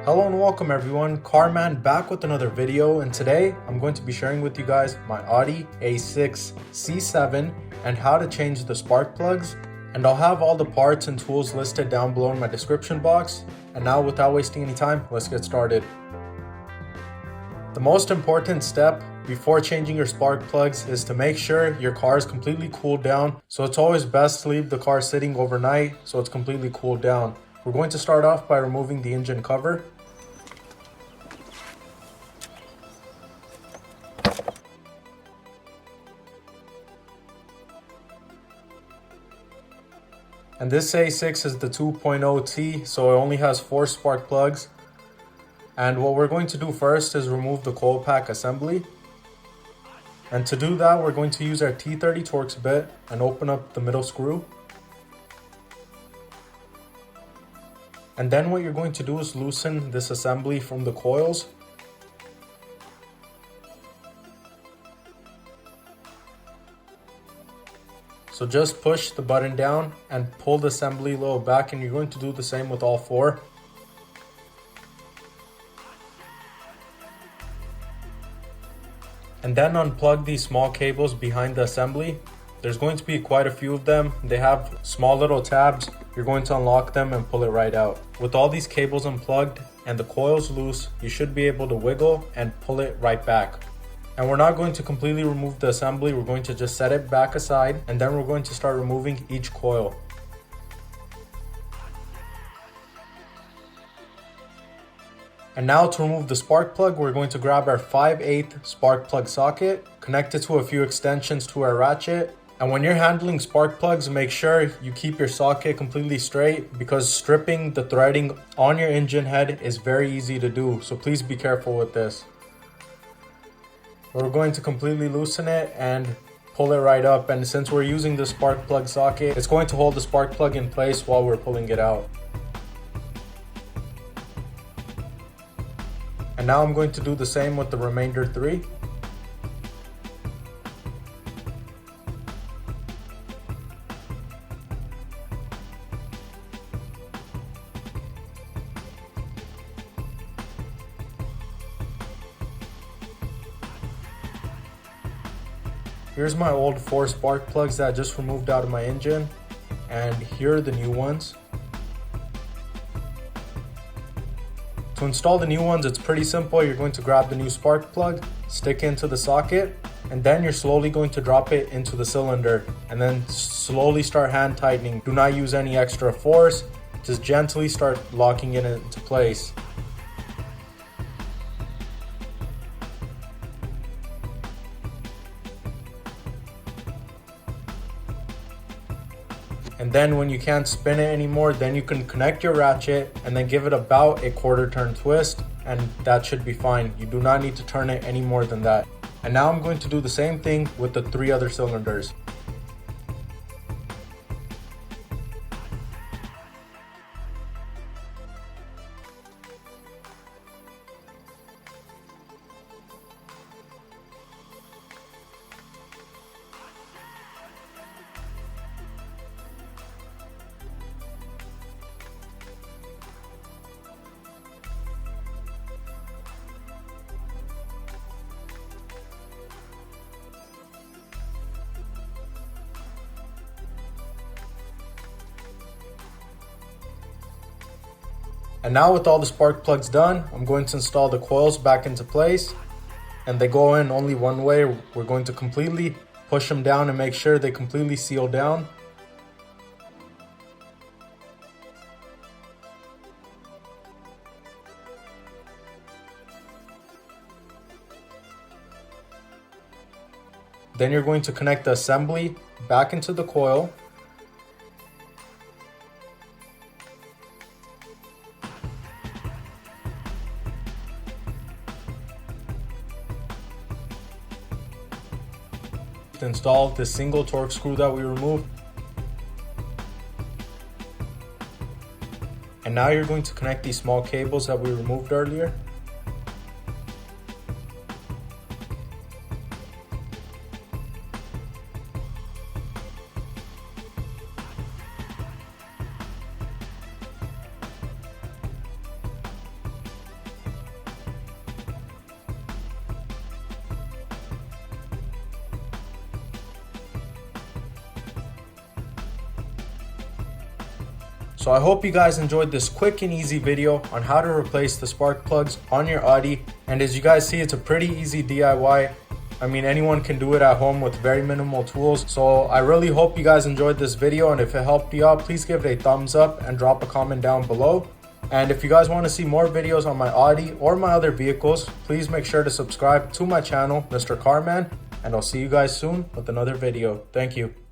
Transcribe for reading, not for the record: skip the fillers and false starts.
Hello and welcome everyone, CarMAN back with another video, and today I'm going to be sharing with you guys my Audi A6 C7 and how to change the spark plugs, and I'll have all the parts and tools listed down below in my description box. And now, without wasting any time, let's get started. The most important step before changing your spark plugs is to make sure your car is completely cooled down, so it's always best to leave the car sitting overnight so it's completely cooled down. We're going to start off by removing the engine cover. And this A6 is the 2.0T, so it only has 4 spark plugs. And what we're going to do first is remove the coil pack assembly. And to do that, we're going to use our T30 Torx bit and open up the middle screw. And then what you're going to do is loosen this assembly from the coils. So just push the button down and pull the assembly a little back, and you're going to do the same with all 4. And then unplug these small cables behind the assembly. There's going to be quite a few of them. They have small little tabs. You're going to unlock them and pull it right out. With all these cables unplugged and the coils loose, you should be able to wiggle and pull it right back. And we're not going to completely remove the assembly, we're going to just set it back aside, and then we're going to start removing each coil. And now to remove the spark plug, we're going to grab our 5/8 spark plug socket, connect it to a few extensions to our ratchet. And when you're handling spark plugs, make sure you keep your socket completely straight, because stripping the threading on your engine head is very easy to do, so please be careful with this. We're going to completely loosen it and pull it right up, and since we're using the spark plug socket, it's going to hold the spark plug in place while we're pulling it out. And now I'm going to do the same with the remainder 3. Here's my old 4 spark plugs that I just removed out of my engine, and here are the new ones. To install the new ones, it's pretty simple. You're going to grab the new spark plug, stick it into the socket, and then you're slowly going to drop it into the cylinder, and then slowly start hand tightening. Do not use any extra force, just gently start locking it into place. And then when you can't spin it anymore, then you can connect your ratchet and then give it about a 1/4 turn twist, and that should be fine. You do not need to turn it any more than that. And now I'm going to do the same thing with the 3 other cylinders. And now with all the spark plugs done, I'm going to install the coils back into place, and they go in only one way. We're going to completely push them down and make sure they completely seal down. Then you're going to connect the assembly back into the coil. To install the single Torx screw that we removed. And now you're going to connect these small cables that we removed earlier. So I hope you guys enjoyed this quick and easy video on how to replace the spark plugs on your Audi. And as you guys see, it's a pretty easy DIY. I mean, anyone can do it at home with very minimal tools. So I really hope you guys enjoyed this video, and if it helped you out, please give it a thumbs up and drop a comment down below. And if you guys want to see more videos on my Audi or my other vehicles, please make sure to subscribe to my channel, MrCarMAN, and I'll see you guys soon with another video. Thank you.